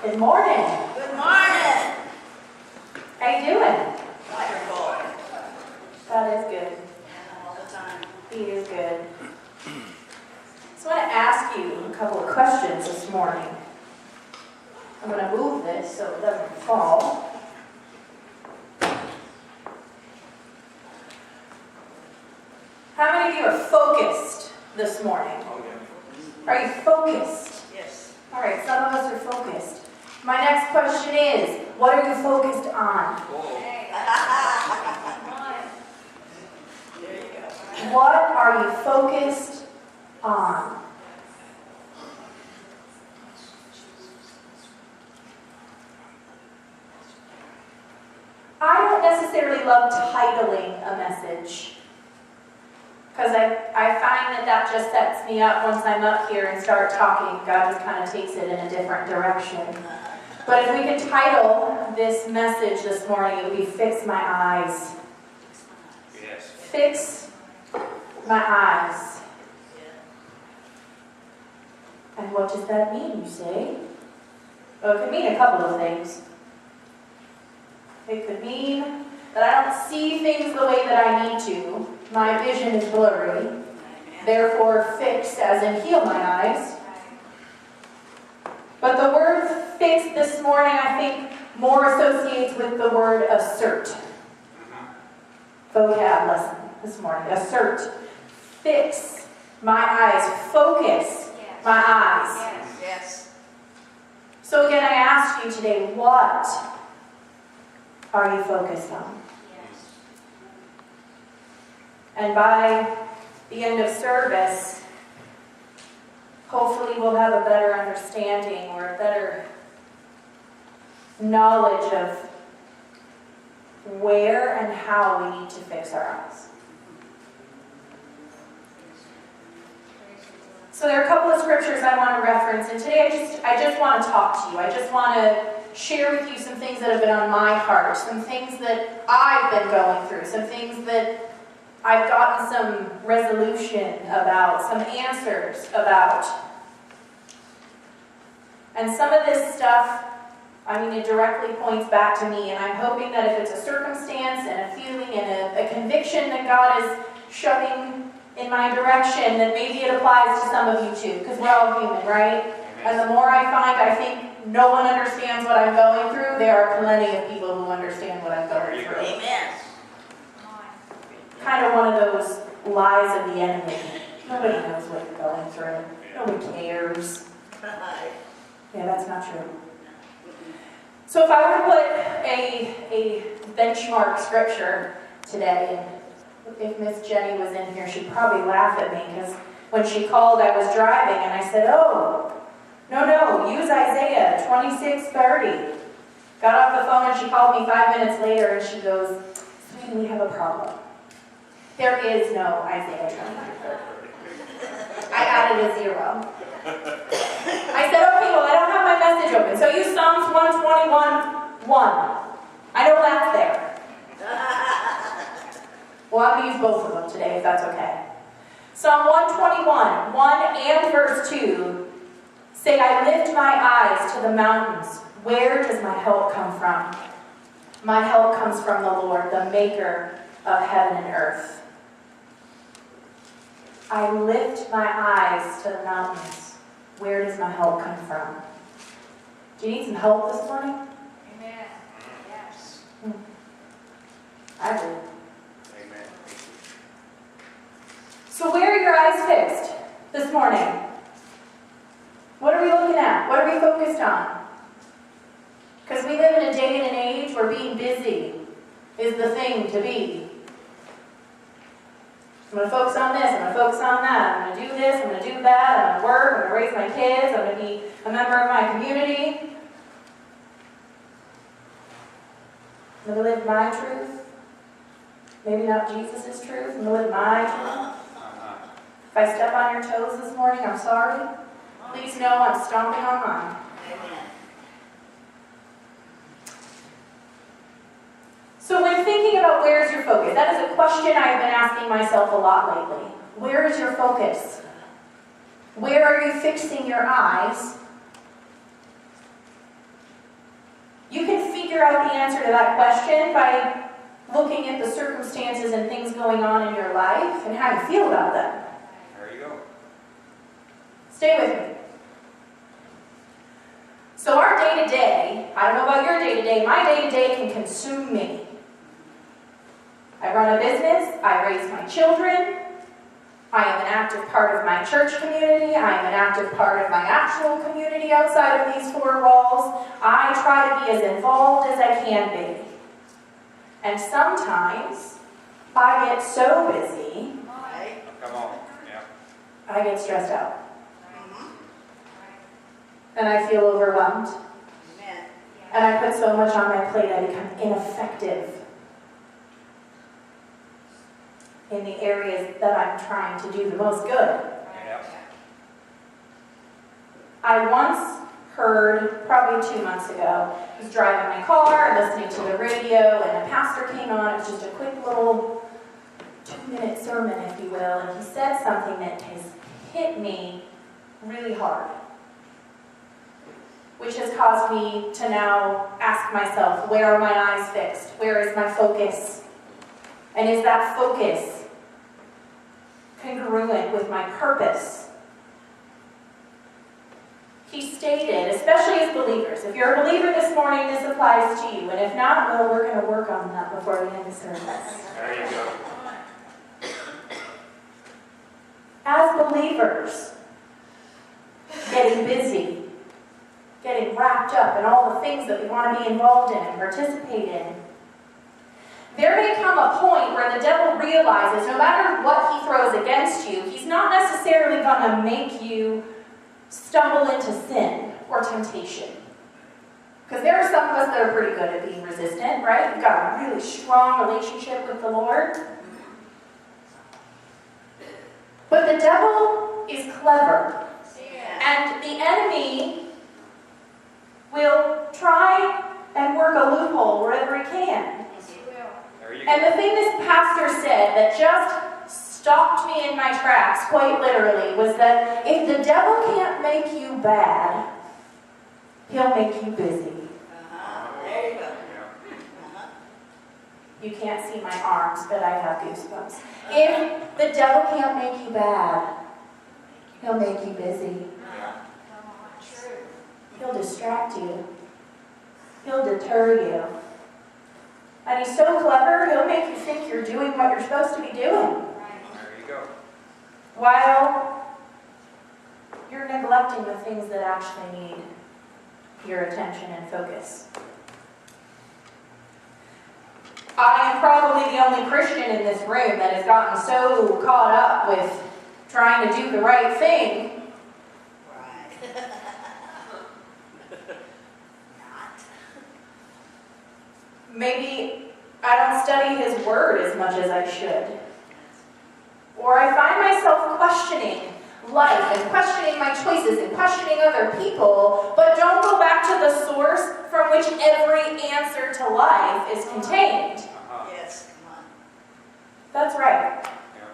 Good morning. Good morning. How you doing? Wonderful. God is good. All the time. He is good. So I want to ask you a couple of questions this morning. I'm going to move this so it doesn't fall. How many of you are focused this morning? Are you focused? Yes. All right, some of us are focused. My next question is, what are you focused on? There you go. What are you focused on? I don't necessarily love titling a message, because I find that just sets me up once I'm up here and start talking. God just kind of takes it in a different direction. But if we could title this message this morning, it would be Fix My Eyes. Yes. Fix my eyes. And what does that mean, you say? Well, it could mean a couple of things. It could mean that I don't see things the way that I need to. My vision is blurry. Therefore, fix as in heal my eyes. But the word fix this morning, I think, more associates with the word assert. Vocab lesson this morning. Assert. Fix my eyes. Focus my eyes. Yes. So again, I ask you today, what are you focused on? And by the end of service, hopefully we'll have a better understanding or a better knowledge of where and how we need to fix our eyes. So there are a couple of scriptures I want to reference, and today I just want to talk to you. I just want to share with you some things that have been on my heart, some things that I've been going through, some things that I've gotten some resolution about, some answers about. And some of this stuff, it directly points back to me, and I'm hoping that if it's a circumstance and a feeling and a conviction that God is shoving in my direction, that maybe it applies to some of you too, because we're all human, right? And the more I think no one understands what I'm going through, there are plenty of people who understand what I'm going through. Amen. Kind of one of those lies of the enemy. Nobody knows what you're going through. Nobody cares. Yeah, that's not true. So if I were to put a benchmark scripture today, and if Miss Jenny was in here, she'd probably laugh at me, because when she called, I was driving, and I said, no, use Isaiah 26:30. Got off the phone, and she called me 5 minutes later, and she goes, "Sweetie, we have a problem. There is no Isaiah 26:30. I added a 0. I said, okay, well, I don't have my message open, so use Psalms 121:1. I know that's there. Well, I'm going to use both of them today, if that's okay. Psalm 121, 1 and verse 2, say, I lift my eyes to the mountains. Where does my help come from? My help comes from the Lord, the maker of heaven and earth. I lift my eyes to the mountains. Where does my help come from? Do you need some help this morning? Amen. Yes. I do. Amen. So where are your eyes fixed this morning? What are we looking at? What are we focused on? Because we live in a day and an age where being busy is the thing to be. I'm going to focus on this, I'm going to focus on that, I'm going to do this, I'm going to do that, I'm going to work, I'm going to raise my kids, I'm going to be a member of my community. I'm going to live my truth. Maybe not Jesus' truth, I'm going to live my truth. If I step on your toes this morning, I'm sorry. Please know I'm stomping on mine. Amen. So when thinking about where's your focus, that is a question I've been asking myself a lot lately. Where is your focus? Where are you fixing your eyes? figure out the answer to that question by looking at the circumstances and things going on in your life and how you feel about them. There you go. Stay with me. So our day-to-day, I don't know about your day-to-day, my day-to-day can consume me. I run a business, I raise my children, I am an active part of my church community, I am an active part of my actual community outside of these four walls. I try to be as involved as I can be. And sometimes I get so busy, Right? Come on. Yeah. I get stressed out. Mhm. And I feel overwhelmed. Amen. And I put so much on my plate, I become ineffective in the areas that I'm trying to do the most good. Yeah. I once heard, probably 2 months ago, I was driving my car, listening to the radio, and a pastor came on. It was just a quick little 2-minute sermon, if you will, and he said something that has hit me really hard, which has caused me to now ask myself, where are my eyes fixed? Where is my focus? And is that focus congruent with my purpose? He stated, especially as believers, if you're a believer this morning, this applies to you. And if not, well, we're going to work on that before we end the service. There you go. As believers, getting busy, getting wrapped up in all the things that we want to be involved in and participate in, there may come a point where the devil realizes no matter what he throws against you, he's not necessarily going to make you stumble into sin or temptation. Because there are some of us that are pretty good at being resistant, right? You've got a really strong relationship with the Lord. But the devil is clever. And the enemy will try and work a loophole wherever he can. There you go. And the thing this pastor said that just stopped me in my tracks, quite literally, was that if the devil can't make you bad, he'll make you busy. There you go. Yeah. You can't see my arms, but I have goosebumps. If the devil can't make you bad, he'll make you busy. Yeah. He'll distract you. He'll deter you. And he's so clever, he'll make you think you're doing what you're supposed to be doing, There you go. while you're neglecting the things that actually need your attention and focus. I am probably the only Christian in this room that has gotten so caught up with trying to do the right thing. Right. Not. Maybe I don't study his word as much as I should. Or I find myself questioning life and questioning my choices and questioning other people, but don't go back to the source from which every answer to life is contained. Uh-huh. Yes, come on. That's right. Yeah.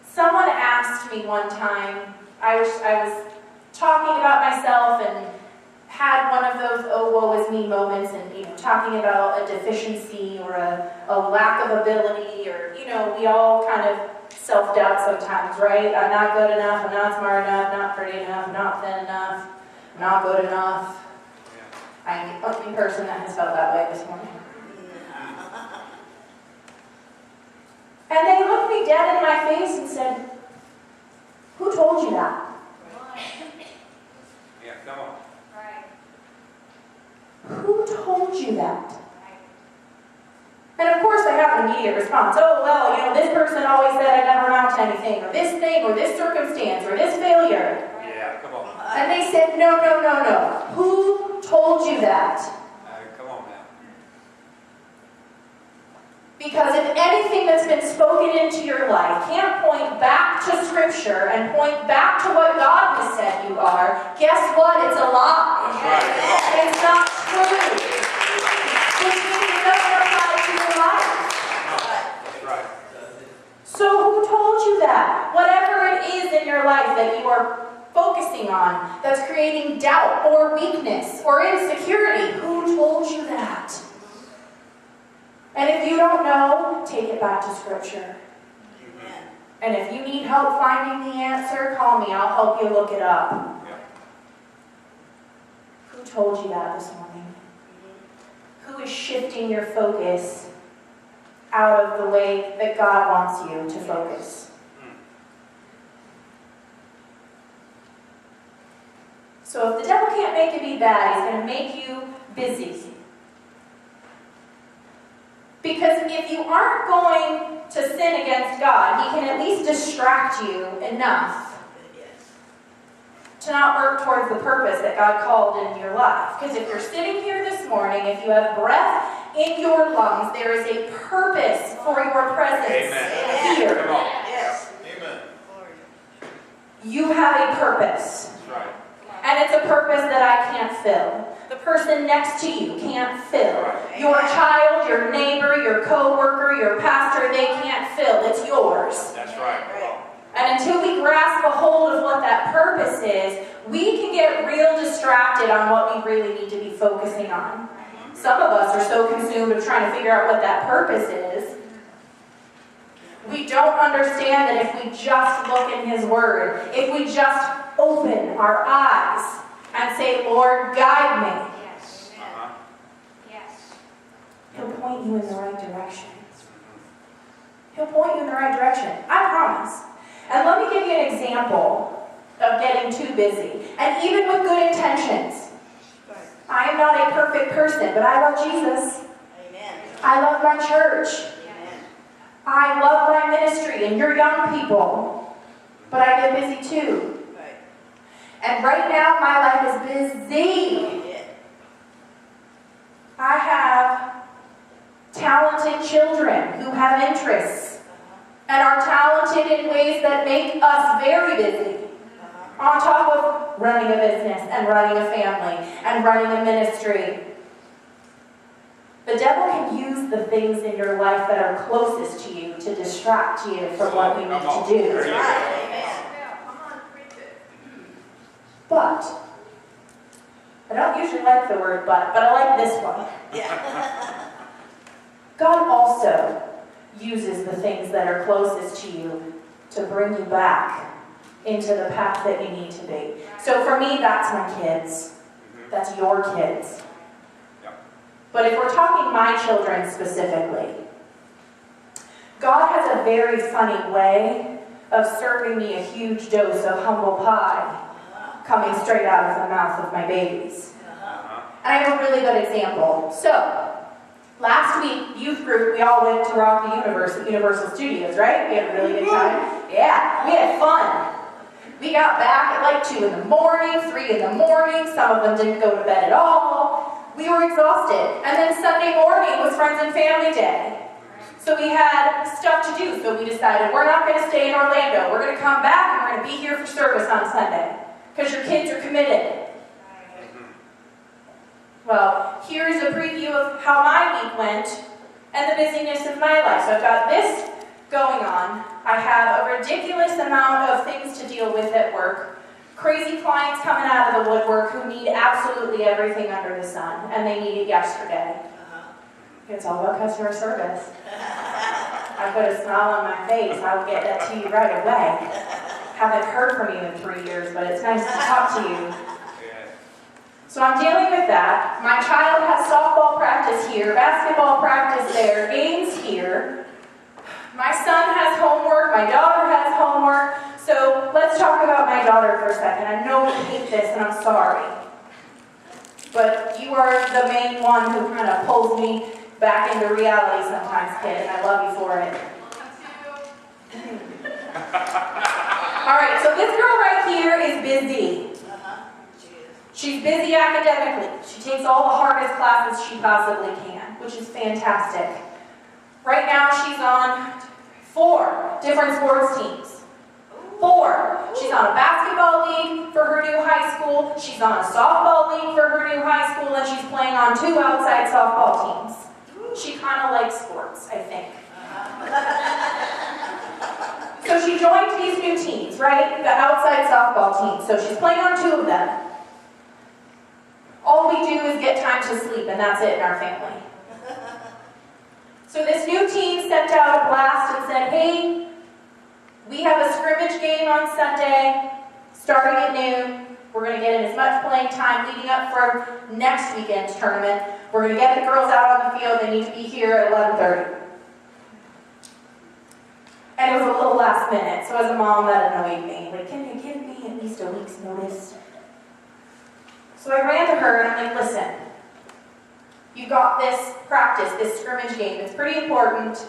Someone asked me one time, I was talking about myself and had one of those oh woe is me moments, and talking about a deficiency or a lack of ability, or we all kind of self-doubt sometimes, right? I'm not good enough, I'm not smart enough, not pretty enough, not thin enough, not good enough. Yeah. I'm the only person that has felt that way this morning. And they looked me dead in my face and said, "Who told you that? Yeah, come on. Who told you that?" And of course I have an immediate response. Oh, well, this person always said I never amount to anything, or this thing, or this circumstance, or this failure. Yeah, come on. And they said, no. Who told you that? Come on now. Because if anything that's been spoken into your life can't point back to Scripture and point back to what God has said you are, guess what? It's a lie. That's right. It's not true. Which means it doesn't apply to your life. That's right. So who told you that? Whatever it is in your life that you are focusing on that's creating doubt or weakness or insecurity? Who told you that? And if you don't know, take it back to Scripture. Amen. And if you need help finding the answer, call me. I'll help you look it up. Yeah. Who told you that this morning? Who is shifting your focus out of the way that God wants you to focus? So if the devil can't make you be bad, he's going to make you busy. Because if you aren't going to sin against God, he can at least distract you enough Yes. to not work towards the purpose that God called into your life. Because if you're sitting here this morning, if you have breath in your lungs, there is a purpose for your presence Amen. here. Come on. Yes. Amen. Lord. You have a purpose. That's right. And it's a purpose that I can't fill. The person next to you can't fill. Right. Your child, your neighbor, your co-worker, your pastor, they can't fill. It's yours. That's right. Come on. And until we grasp a hold of what that purpose is, we can get real distracted on what we really need to be focusing on. Some of us are so consumed with trying to figure out what that purpose is. We don't understand that if we just look in His Word, if we just open our eyes and say, Lord, guide me, Yes. Uh-huh. Yes. He'll point you in the right direction. He'll point you in the right direction. I promise. And let me give you an example of getting too busy. And even with good intentions. Right. I am not a perfect person, but I love Jesus. Amen. I love my church. Amen. I love my ministry and your young people. But I get busy too. Right. And right now, my life is busy. Yeah. I have talented children who have interests and are talented in ways that make us very busy. On top of running a business and running a family and running a ministry. The devil can use the things in your life that are closest to you to distract you from what we need to do. There you go. Amen. But, I don't usually like the word but I like this one. Yeah. God also uses the things that are closest to you to bring you back into the path that you need to be. So for me, that's my kids. That's your kids. Yep. But if we're talking my children specifically, God has a very funny way of serving me a huge dose of humble pie coming straight out of the mouth of my babies. Uh-huh. And I have a really good example. So, last week, youth group, we all went to rock the universe at Universal Studios, right? We had a really good time. Yeah, we had fun. We got back at like 2 in the morning, 3 in the morning. Some of them didn't go to bed at all. We were exhausted. And then Sunday morning was Friends and Family Day. So we had stuff to do. So we decided we're not going to stay in Orlando. We're going to come back and we're going to be here for service on Sunday. Because your kids are committed. Well, here's a preview of how my week went and the busyness of my life. So I've got this going on. I have a ridiculous amount of things to deal with at work. Crazy clients coming out of the woodwork who need absolutely everything under the sun, and they need it yesterday. It's all about customer service. I put a smile on my face. I'll get that to you right away. Haven't heard from you in 3 years, but it's nice to talk to you. Yeah. So I'm dealing with that. My child has softball practice here, basketball practice there, games here. My son has homework, my daughter has homework. So let's talk about my daughter for a second. I know you hate this and I'm sorry. But you are the main one who kind of pulls me back into reality sometimes, kid, and I love you for it. Alright, so this girl right here is busy. She's busy academically. She takes all the hardest classes she possibly can, which is fantastic. Right now she's on 4 different sports teams. 4. She's on a basketball league for her new high school. She's on a softball league for her new high school, and she's playing on 2 outside softball teams. She kind of likes sports, I think. So she joined these new teams, right? The outside softball team. So she's playing on 2 of them. All we do is get time to sleep, and that's it in our family. So this new team sent out a blast and said, hey, we have a scrimmage game on Sunday, starting at noon. We're going to get in as much playing time leading up for next weekend's tournament. We're going to get the girls out on the field. They need to be here at 11:30. And it was a little last minute, so as a mom, that annoyed me. Like, can you give me at least a week's notice? So I ran to her and I'm like, listen, you got this practice, this scrimmage game. It's pretty important.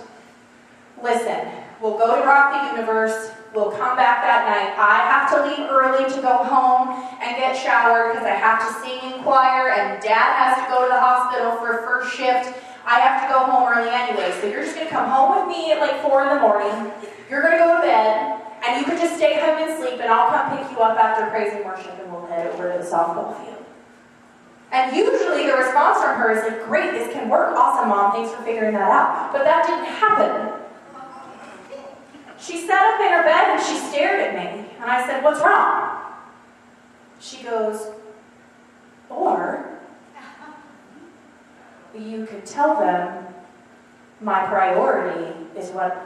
Listen, we'll go to Rock the Universe. We'll come back that night. I have to leave early to go home and get showered because I have to sing in choir, and Dad has to go to the hospital for first shift. I have to go home early anyway, so you're just going to come home with me at like 4 in the morning. You're going to go to bed, and you can just stay home and sleep, and I'll come pick you up after praise and worship, and we'll head over to the softball field. And usually the response from her is like, great, this can work. Awesome, Mom. Thanks for figuring that out. But that didn't happen. She sat up in her bed and she stared at me. And I said, what's wrong? She goes, or you could tell them my priority is what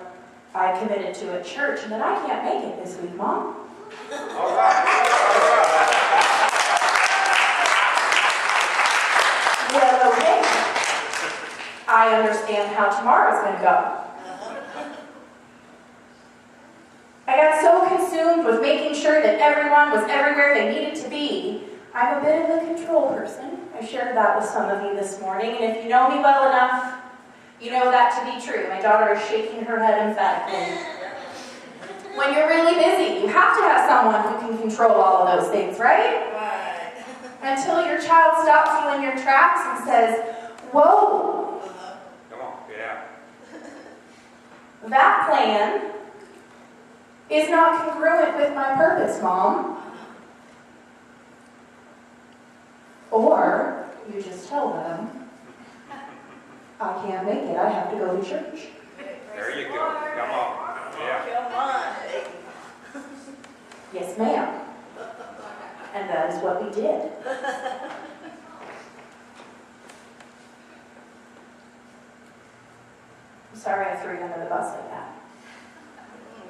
I committed to at church and that I can't make it this week, Mom. All right. Well, okay. I understand how tomorrow's going to go. I got so consumed with making sure that everyone was everywhere they needed to be. I'm a bit of a control person. I shared that with some of you this morning, and if you know me well enough, you know that to be true. My daughter is shaking her head emphatically. When you're really busy, you have to have someone who can control all of those things, right? Right. Until your child stops you in your tracks and says, whoa, Come on. Yeah. that plan is not congruent with my purpose, Mom. Or you just tell them, I can't make it, I have to go to church. There you go. Come on. Yeah. Come on, baby. Yes, ma'am. And that is what we did. I'm sorry I threw you under the bus like that.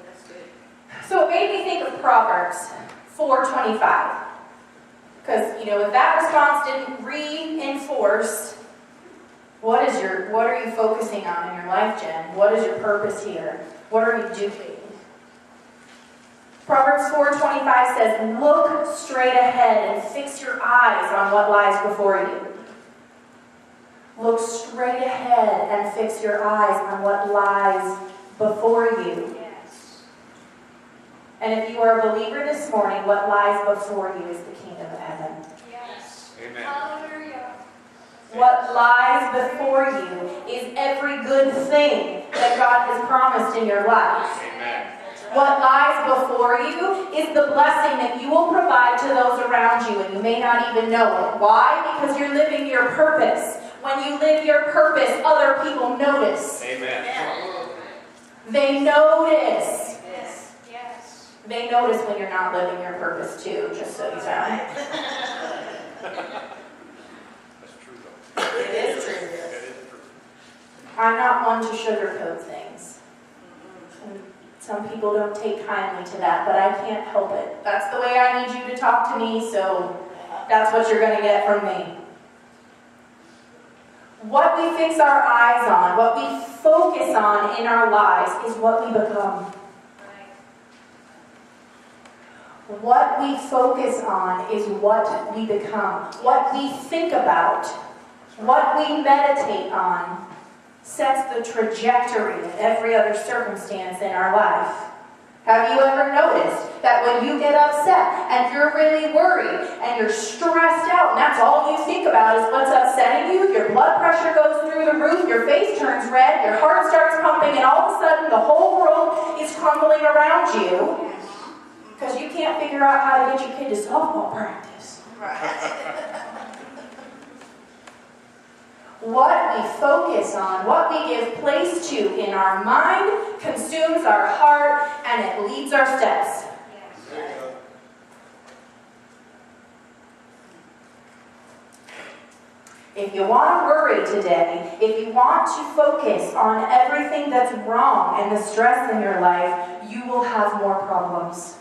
That's good. So it made me think of Proverbs 4:25. Because, if that response didn't reinforce what are you focusing on in your life, Jen? What is your purpose here? What are you doing? Proverbs 4:25 says, look straight ahead and fix your eyes on what lies before you. Look straight ahead and fix your eyes on what lies before you. Yes. And if you are a believer this morning, what lies before you is the kingdom of heaven. Yes. Amen. Hallelujah. What lies before you is every good thing that God has promised in your life. Amen. What lies before you is the blessing that you will provide to those around you, and you may not even know it. Why? Because you're living your purpose. When you live your purpose, other people notice. Amen. They notice. Yes. Yes. They notice when you're not living your purpose too, just so you know. That's true, though. It is true. That is true. I'm not one to sugarcoat things. And some people don't take kindly to that, but I can't help it. That's the way I need you to talk to me, so that's what you're going to get from me. What we fix our eyes on, what we focus on in our lives is what we become. What we focus on is what we become. What we think about, what we meditate on, sets the trajectory of every other circumstance in our life. Have you ever noticed that when you get upset and you're really worried and you're stressed out and that's all you think about is what's upsetting you, your blood pressure goes through the roof, your face turns red, your heart starts pumping, and all of a sudden the whole world is crumbling around you because you can't figure out how to get your kid to softball practice. Right. What we focus on, what we give place to in our mind, consumes our heart and it leads our steps. Yes. If you want to worry today, if you want to focus on everything that's wrong and the stress in your life, you will have more problems.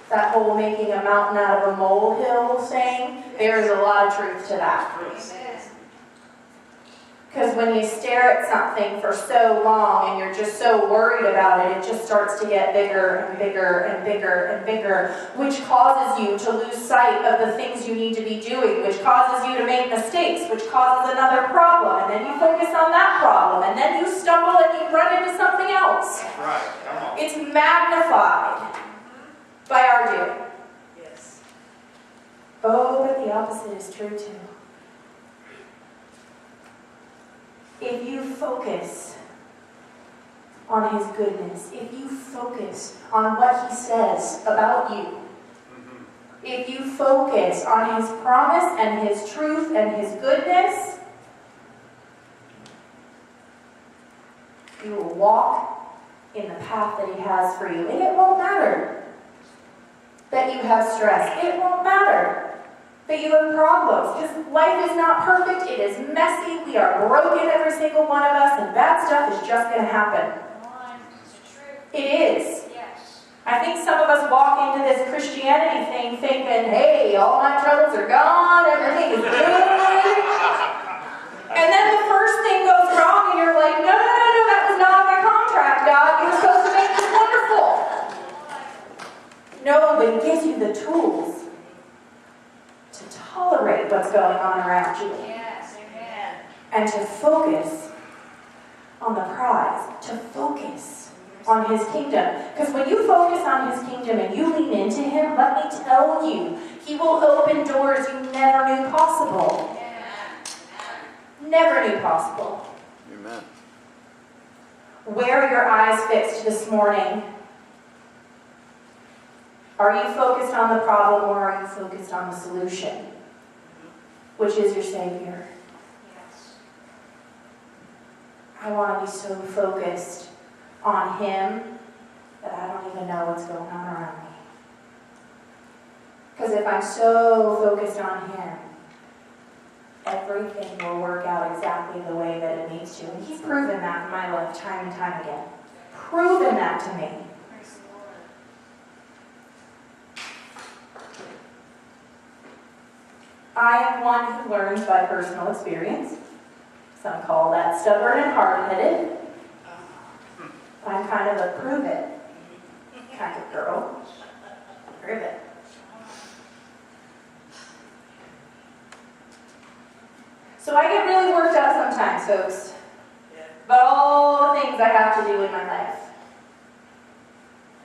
That whole making a mountain out of a molehill saying, there is a lot of truth to that. Because when you stare at something for so long and you're just so worried about it, it just starts to get bigger and bigger and bigger and bigger, which causes you to lose sight of the things you need to be doing, which causes you to make mistakes, which causes another problem, and then you focus on that problem, and then you stumble and you run into something else. That's right. Come on. It's magnified by our doing. Yes. Oh, but the opposite is true too. If you focus on His goodness, if you focus on what He says about you, if you focus on His promise and His truth and His goodness, you will walk in the path that He has for you. And it won't matter that you have stress. It won't matter that you have problems, because life is not perfect. It is messy. We are broken, every single one of us, and bad stuff is just going to happen. It's the truth. It is. Yes. I think some of us walk into this Christianity thing thinking, hey, all my troubles are gone, everything is good. And then the first thing goes wrong, and you're like, no, that was not my contract, God. You were supposed to make this wonderful. No, but He gives you the tools to tolerate what's going on around you Yes. Amen. and to focus on the prize, to focus on His kingdom. Because when you focus on His kingdom and you lean into Him, let me tell you, He will open doors you never knew possible. Never knew possible. Amen. Where are your eyes fixed this morning? Are you focused on the problem, or are you focused on the solution? Which is your Savior? Yes. I want to be so focused on Him that I don't even know what's going on around me. Because if I'm so focused on Him, everything will work out exactly the way that it needs to. And He's proven that in my life time and time again. Proven that to me. Praise the Lord. I am one who learns by personal experience. Some call that stubborn and hard-headed. I'm kind of a prove it kind of girl. Prove it. So I get really worked up sometimes, folks, about all the things I have to do in my life.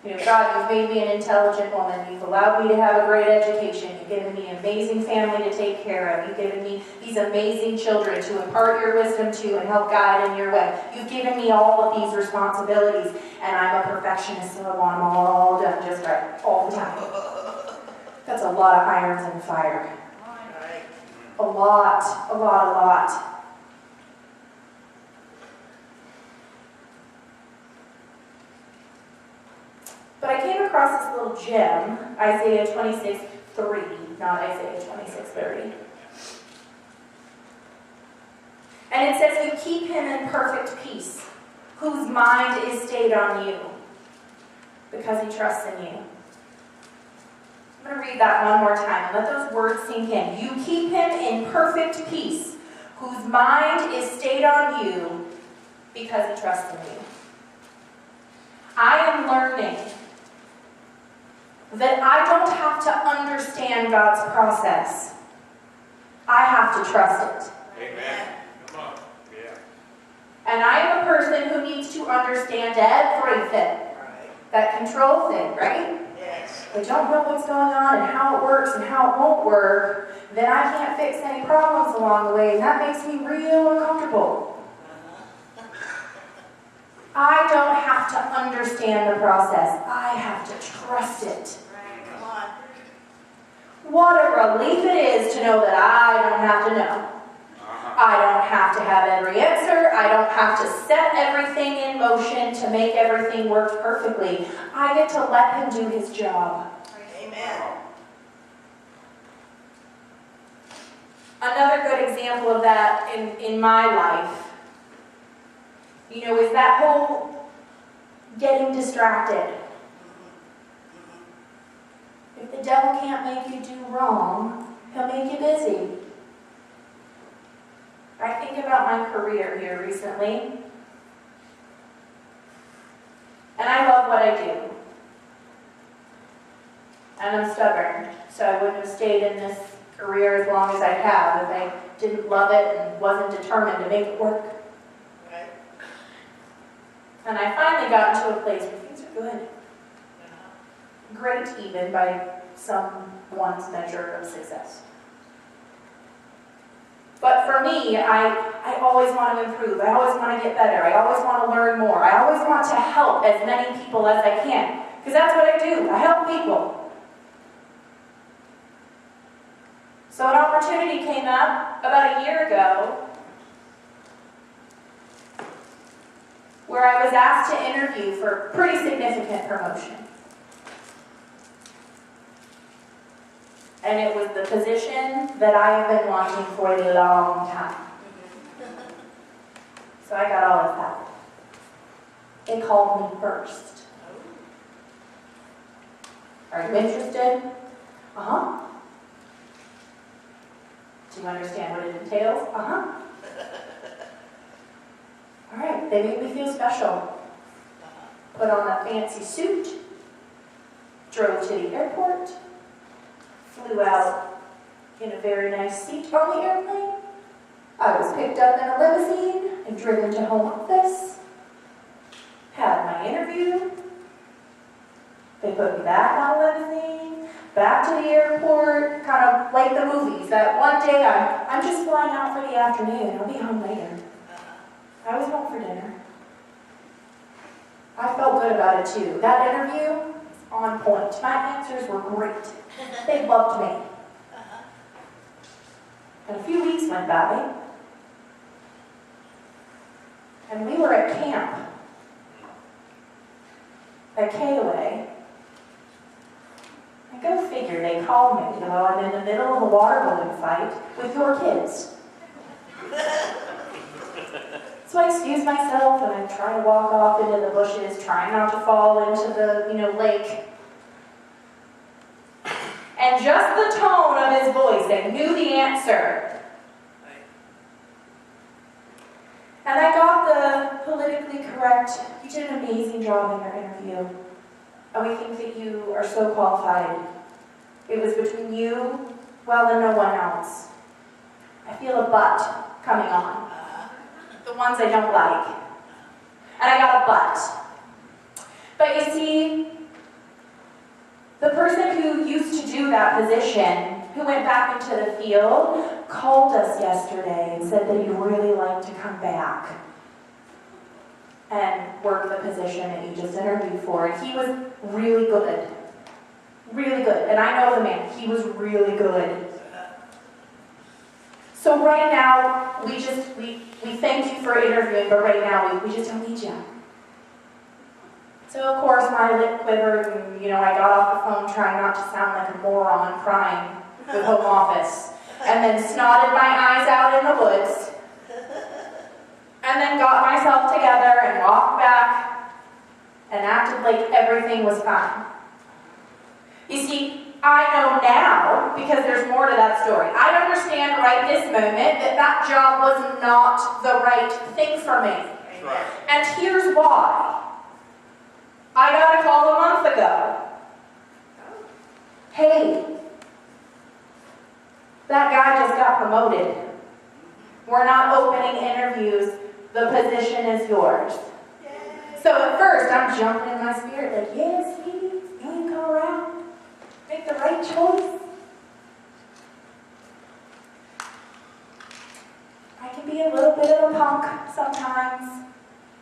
You know, God, You've made me an intelligent woman. You've allowed me to have a great education. You've given me an amazing family to take care of. You've given me these amazing children to impart Your wisdom to and help guide in Your way. You've given me all of these responsibilities, and I'm a perfectionist, so I want them all done just right, all the time. That's a lot of irons in the fire. A lot. But I came across this little gem, Isaiah 26:3, not Isaiah 26:30. And it says, you keep him in perfect peace, whose mind is stayed on you, because he trusts in you. I'm going to read that one more time and let those words sink in. You keep him in perfect peace, whose mind is stayed on you, because he trusts in you. I am learning that I don't have to understand God's process. I have to trust it. Amen. Come on. Yeah. And I am a person who needs to understand everything. That control thing, right? Yes. If I don't know what's going on and how it works and how it won't work, then I can't fix any problems along the way, and that makes me real uncomfortable. I don't have to understand the process. I have to trust it. Right. Come on. What a relief it is to know that I don't have to know. Uh-huh. I don't have to have every answer. I don't have to set everything in motion to make everything work perfectly. I get to let him do his job. Amen. Another good example of that in my life, is that whole getting distracted. If the devil can't make you do wrong, he'll make you busy. I think about my career here recently, and I love what I do. And I'm stubborn, so I wouldn't have stayed in this career as long as I have if I didn't love it and wasn't determined to make it work. Right. And I finally got into a place where things are good. Great even by someone's measure of success. But for me, I always want to improve. I always want to get better. I always want to learn more. I always want to help as many people as I can. Because that's what I do. I help people. So an opportunity came up about a year ago where I was asked to interview for a pretty significant promotion. And it was the position that I have been wanting for a long time. So I got all of that. They called me first. Are you interested? Uh-huh. Do you understand what it entails? Uh-huh. All right, they made me feel special. Put on a fancy suit, drove to the airport, flew out in a very nice seat on the airplane. I was picked up in a limousine and driven to home office. Had my interview. They put me back on a limousine, back to the airport, kind of like the movies. That one day I'm just flying out for the afternoon. I'll be home later. I was home for dinner. I felt good about it too. That interview was on point. My answers were great. They loved me. And a few weeks went by, and we were at camp at KOA. And go figure, they called me while I'm in the middle of a water balloon fight with your kids. So I excuse myself and I try to walk off into the bushes, trying not to fall into the, lake. And just the tone of his voice, I knew the answer. And I got the politically correct, you did an amazing job in your interview. And we think that you are so qualified. It was between you, and no one else. I feel a but coming on. The ones I don't like. And I got a but. But you see, the person who used to do that position, who went back into the field, called us yesterday and said that he'd really like to come back and work the position that you just interviewed for. And he was really good. Really good. And I know the man. He was really good. So right now, we thank you for interviewing, but right now we just don't need you. So of course my lip quivered and, I got off the phone trying not to sound like a moron crying with home office. And then snotted my eyes out in the woods. And then got myself together and walked back and acted like everything was fine. You see, I know now, because there's more to that story, I understand right this moment that job was not the right thing for me. Right. And here's why. I got a call a month ago. Hey, that guy just got promoted. We're not opening interviews. The position is yours. So at first, I'm jumping in my spirit like, yes, sweetie, you can come around. Make the right choice. I can be a little bit of a punk sometimes.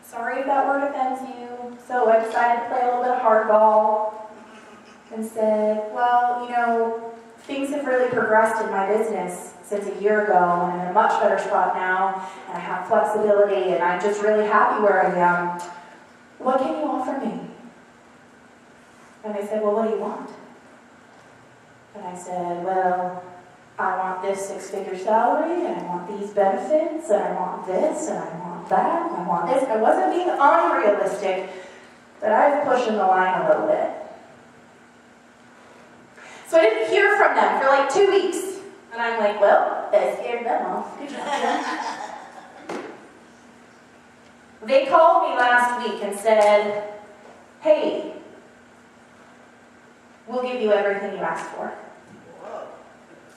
Sorry if that word offends you. So I decided to play a little bit of hardball and said, well, things have really progressed in my business. since a year ago, and I'm in a much better spot now, and I have flexibility, and I'm just really happy where I am. What can you offer me? And they said, well, what do you want? And I said, well, I want this 6-figure salary, and I want these benefits, and I want this, and I want that, and I want this. I wasn't being unrealistic, but I was pushing the line a little bit. So I didn't hear from them for like 2 weeks. And I'm like, well, that scared them off. Good job. They called me last week and said, hey, we'll give you everything you asked for.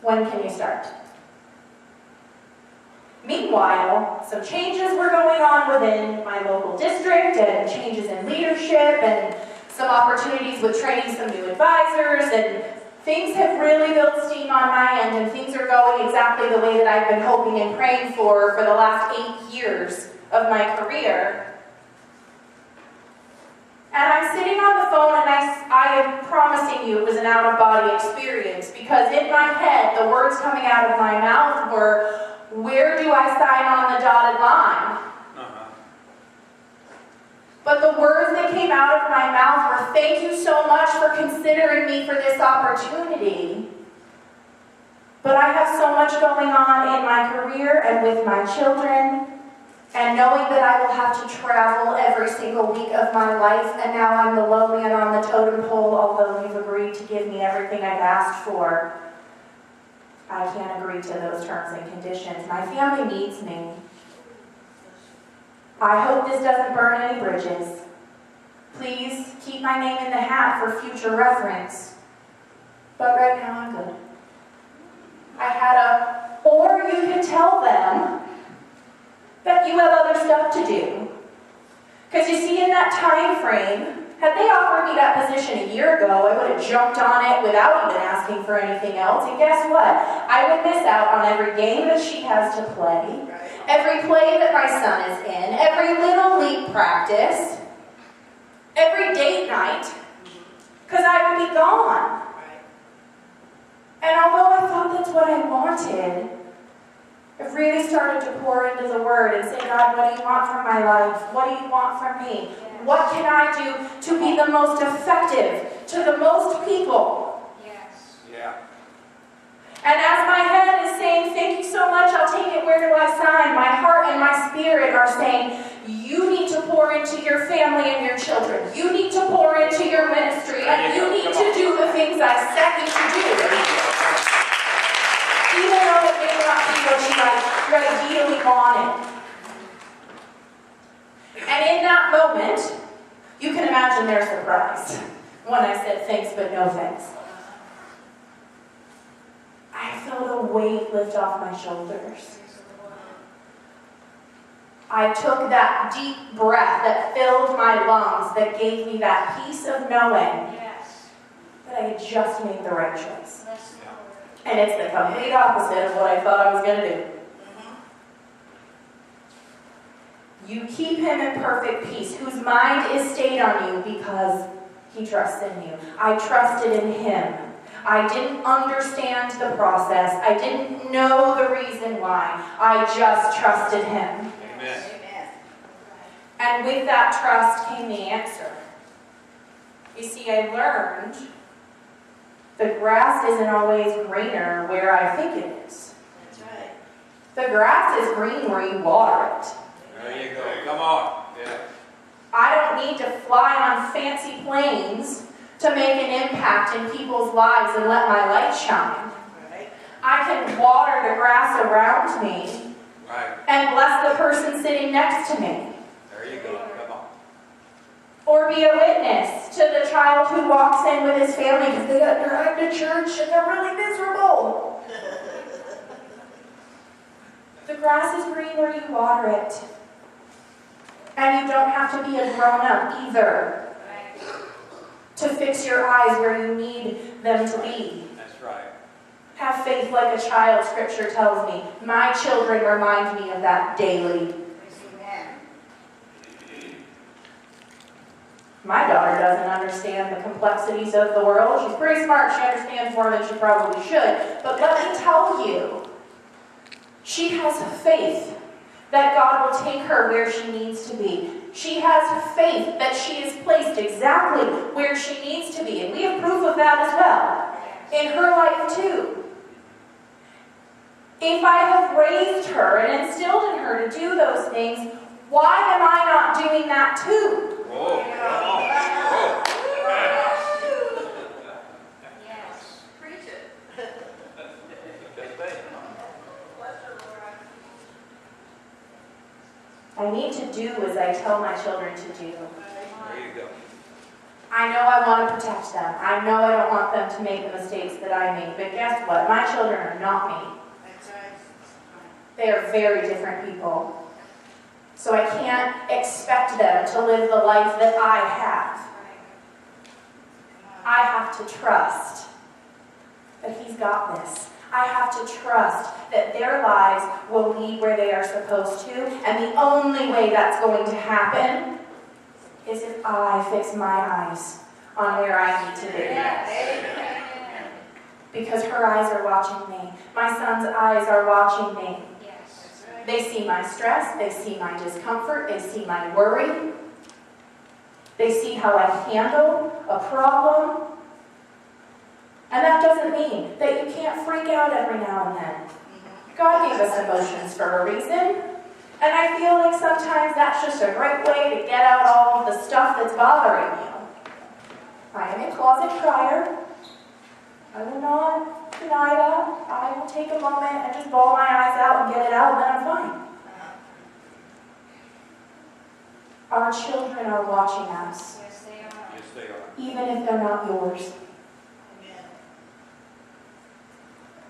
When can you start? Meanwhile, some changes were going on within my local district, and changes in leadership, and some opportunities with training some new advisors, and things have really built steam on my end, and things are going exactly the way that I've been hoping and praying for the last 8 years of my career. And I'm sitting on the phone, and I am promising you it was an out-of-body experience, because in my head, the words coming out of my mouth were, where do I sign on the dotted line? But the words that came out of my mouth were, thank you so much for considering me for this opportunity. But I have so much going on in my career and with my children, and knowing that I will have to travel every single week of my life, and now I'm the low man on the totem pole, although you've agreed to give me everything I've asked for, I can't agree to those terms and conditions. My family needs me. I hope this doesn't burn any bridges. Please keep my name in the hat for future reference. But right now I'm good. Or you can tell them that you have other stuff to do. Because you see, in that time frame, had they offered me that position a year ago, I would have jumped on it without even asking for anything else. And guess what? I would miss out on every game that she has to play, every play that my son is in, every little league practice, every date night, because I would be gone. And although I thought that's what I wanted, I really started to pour into the Word and say, God, what do you want from my life? What do you want from me? What can I do to be the most effective to the most people? Yes. Yeah. And as my head is saying, thank you so much, I'll take it, where do I sign? My heart and my spirit are saying, you need to pour into your family and your children. You need to pour into your ministry. And you need to do the things I set you to do. Even though it may not be what you ideally wanted. And in that moment, you can imagine their surprise when I said thanks, but no thanks. I felt a weight lift off my shoulders. I took that deep breath that filled my lungs, that gave me that peace of knowing that I had just made the right choice. And it's the complete opposite of what I thought I was going to do. You keep him in perfect peace, whose mind is stayed on you because he trusts in you. I trusted in him. I didn't understand the process. I didn't know the reason why. I just trusted him. Amen. And with that trust came the answer. You see, I learned the grass isn't always greener where I think it is. That's right. The grass is green where you water it. There you go. Come on. Yeah. I don't need to fly on fancy planes to make an impact in people's lives and let my light shine. Right. I can water the grass around me Right. and bless the person sitting next to me. There you go. Come on. Or be a witness to the child who walks in with his family because they got dragged to church and they're really miserable. The grass is green where you water it. And you don't have to be a grown-up either to fix your eyes where you need them to be. That's right. Have faith like a child, Scripture tells me. My children remind me of that daily. Amen. My daughter doesn't understand the complexities of the world. She's pretty smart. She understands more than she probably should. But let me tell you, She has faith that God will take her where she needs to be. She has faith that she is placed exactly where she needs to be. And we have proof of that as well in her life too. If I have raised her and instilled in her to do those things, why am I not doing that too? Whoa, come on. Whoa. Yes. Preach it. Just say. I need to do as I tell my children to do. There you go. I know I want to protect them. I know I don't want them to make the mistakes that I made. But guess what? My children are not me. That's right. They are very different people. So I can't expect them to live the life that I have. I have to trust that He's got this. I have to trust that their lives will lead where they are supposed to. And the only way that's going to happen is if I fix my eyes on where I need to be. Because her eyes are watching me. My son's eyes are watching me. They see my stress. They see my discomfort. They see my worry. They see how I handle a problem. And that doesn't mean that you can't freak out every now and then. God gave us emotions for a reason. And I feel like sometimes that's just a great way to get out all of the stuff that's bothering you. I am a closet crier. I will not deny that. I will take a moment and just bawl my eyes out and get it out, and then I'm fine. Our children are watching us, Yes, they are. Yes, they are. even if they're not yours. Amen.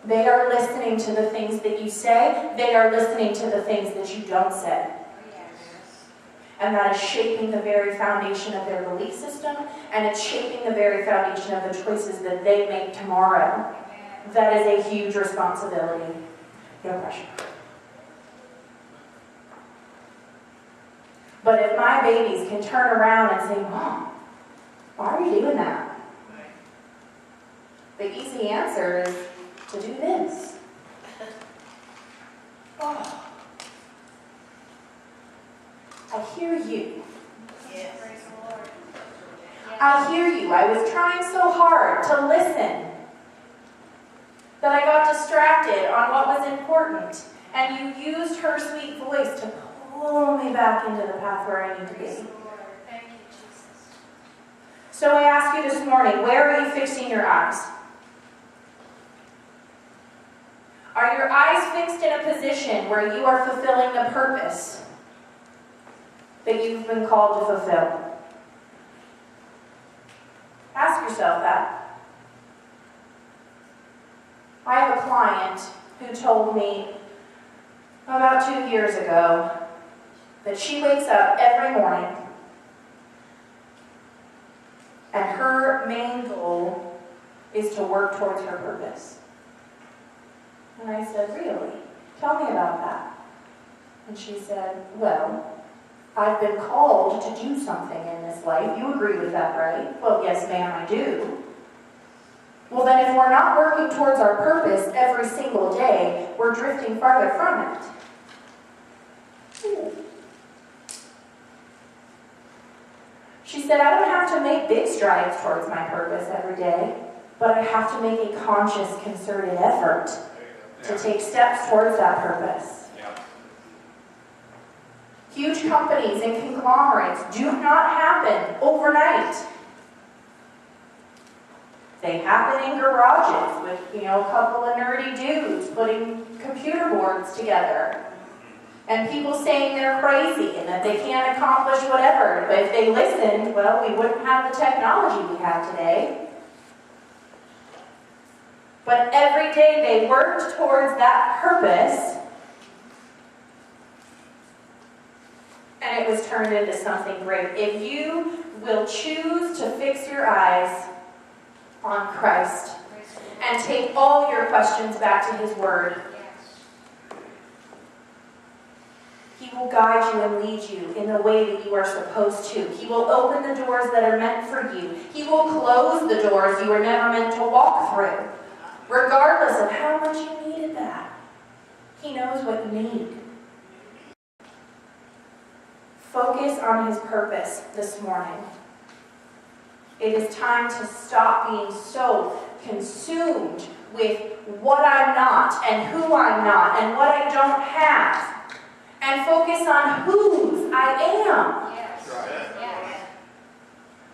They are listening to the things that you say. They are listening to the things that you don't say. And that is shaping the very foundation of their belief system, and it's shaping the very foundation of the choices that they make tomorrow. That is a huge responsibility. No pressure. But if my babies can turn around and say, Mom, why are you doing that? The easy answer is to do this. Oh. I hear you. Yes. Praise the Lord. I hear you. I was trying so hard to listen that I got distracted on what was important. And you used her sweet voice to pull me back into the path where I need to Praise the be. Lord. Thank you, Jesus. So I ask you this morning, where are you fixing your eyes? Are your eyes fixed in a position where you are fulfilling the purpose that you've been called to fulfill? Ask yourself that. I have a client who told me about 2 years ago that she wakes up every morning and her main goal is to work towards her purpose. And I said, really? Tell me about that. And she said, well, I've been called to do something in this life. You agree with that, right? Well, yes, ma'am, I do. Well, then if we're not working towards our purpose every single day, we're drifting farther from it. She said, I don't have to make big strides towards my purpose every day, but I have to make a conscious, concerted effort to take steps towards that purpose. Yeah. Huge companies and conglomerates do not happen overnight. They happen in garages with, a couple of nerdy dudes putting computer boards together. And people saying they're crazy and that they can't accomplish whatever. But if they listened, well, we wouldn't have the technology we have today. But every day they worked towards that purpose, and it was turned into something great. If you will choose to fix your eyes on Christ and take all your questions back to His Word, He will guide you and lead you in the way that you are supposed to. He will open the doors that are meant for you. He will close the doors you were never meant to walk through, regardless of how much you needed that. He knows what you need. Focus on His purpose this morning. It is time to stop being so consumed with what I'm not and who I'm not and what I don't have, and focus on whose I am. Yes. Right. Yes.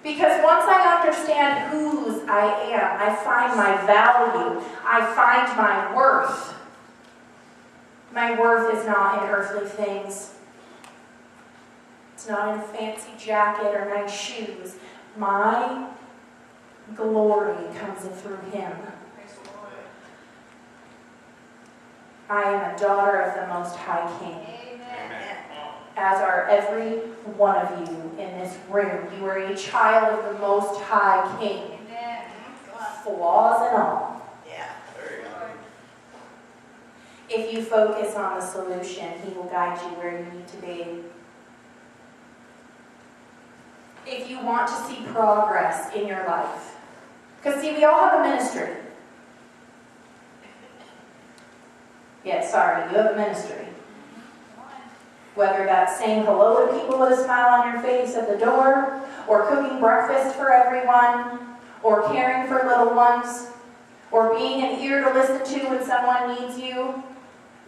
Because once I understand whose I am, I find my value, I find my worth. My worth is not in earthly things. It's not in a fancy jacket or nice shoes. My glory comes in through Him. Praise the Lord. I am a daughter of the Most High King, Amen. as are every one of you in this room. You are a child of the Most High King, Amen. flaws and all. Yeah. There you go. Lord. If you focus on the solution, He will guide you where you need to be. If you want to see progress in your life, because see, we all have a ministry. Yeah, sorry, you have a ministry. Come on. Whether that's saying hello to people with a smile on your face at the door, or cooking breakfast for everyone, or caring for little ones, or being an ear to listen to when someone needs you.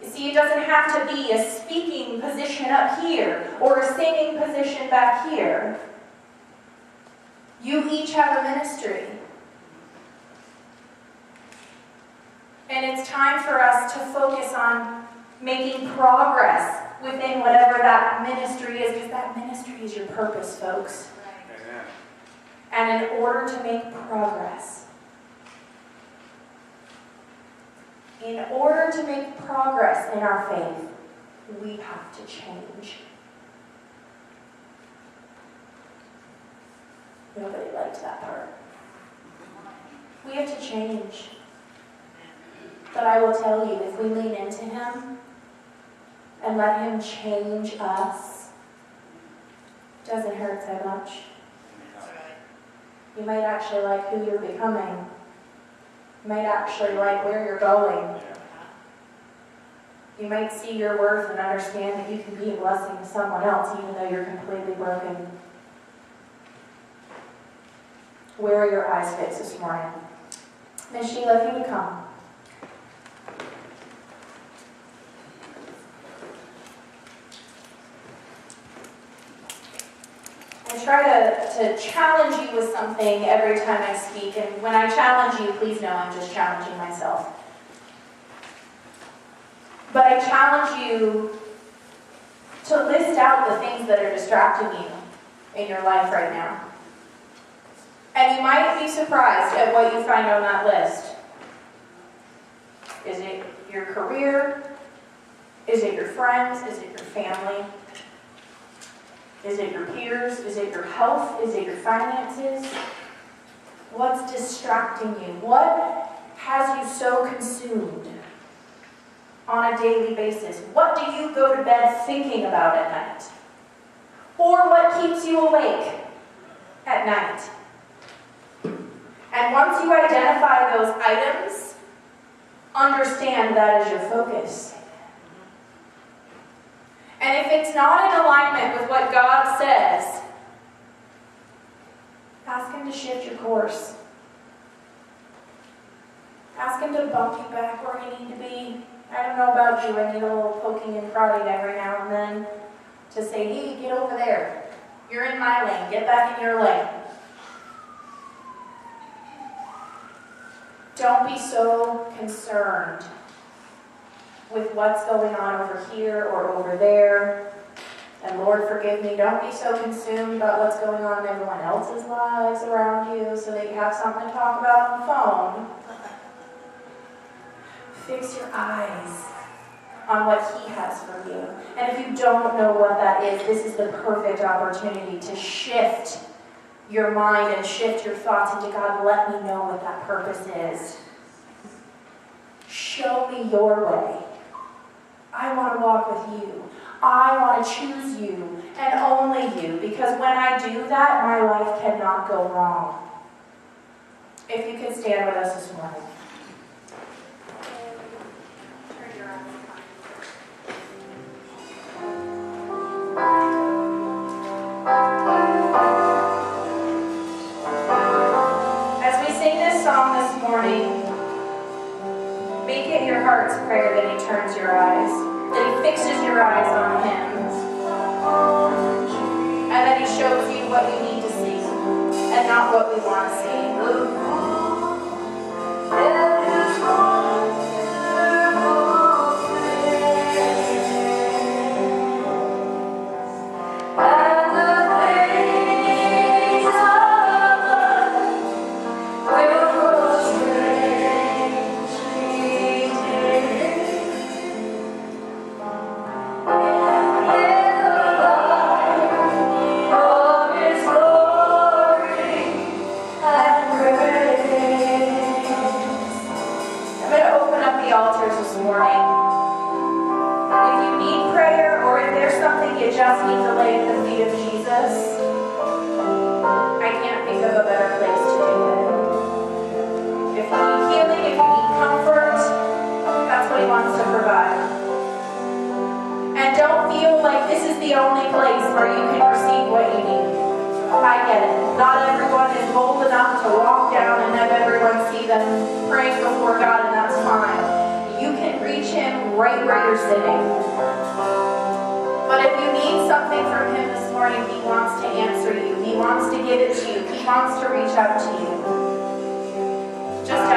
You see, it doesn't have to be a speaking position up here, or a singing position back here. You each have a ministry. And it's time for us to focus on making progress within whatever that ministry is, because that ministry is your purpose, folks. Right. Amen. And in order to make progress, in our faith, we have to change. Nobody liked that part. We have to change. But I will tell you, if we lean into Him and let Him change us, it doesn't hurt so much. That's right. You might actually like who you're becoming. You might actually like where you're going. You might see your worth and understand that you can be a blessing to someone else even though you're completely broken. Where are your eyes fixed this morning? Miss Sheila, if you would come. I try to challenge you with something every time I speak, and when I challenge you, please know I'm just challenging myself. But I challenge you to list out the things that are distracting you in your life right now. And you might be surprised at what you find on that list. Is it your career? Is it your friends? Is it your family? Is it your peers? Is it your health? Is it your finances? What's distracting you? What has you so consumed on a daily basis? What do you go to bed thinking about at night? Or what keeps you awake at night? And once you identify those items, understand that is your focus. And if it's not in alignment with what God says, ask Him to shift your course. Ask Him to bump you back where you need to be. I don't know about you, I need a little poking and prodding every now and then to say, hey, get over there. You're in my lane, get back in your lane. Don't be so concerned with what's going on over here or over there. And Lord, forgive me, don't be so consumed about what's going on in everyone else's lives around you so that you have something to talk about on the phone. Fix your eyes on what He has for you. And if you don't know what that is, this is the perfect opportunity to shift your mind and shift your thoughts into God. Let me know what that purpose is. Show me your way. I want to walk with you. I want to choose you and only you, because when I do that, my life cannot go wrong. If you could stand with us this morning. Turn your eyes. make it your heart's prayer that He turns your eyes, that He fixes your eyes on Him, and that He shows you what you need to see, and not what we want to see. Just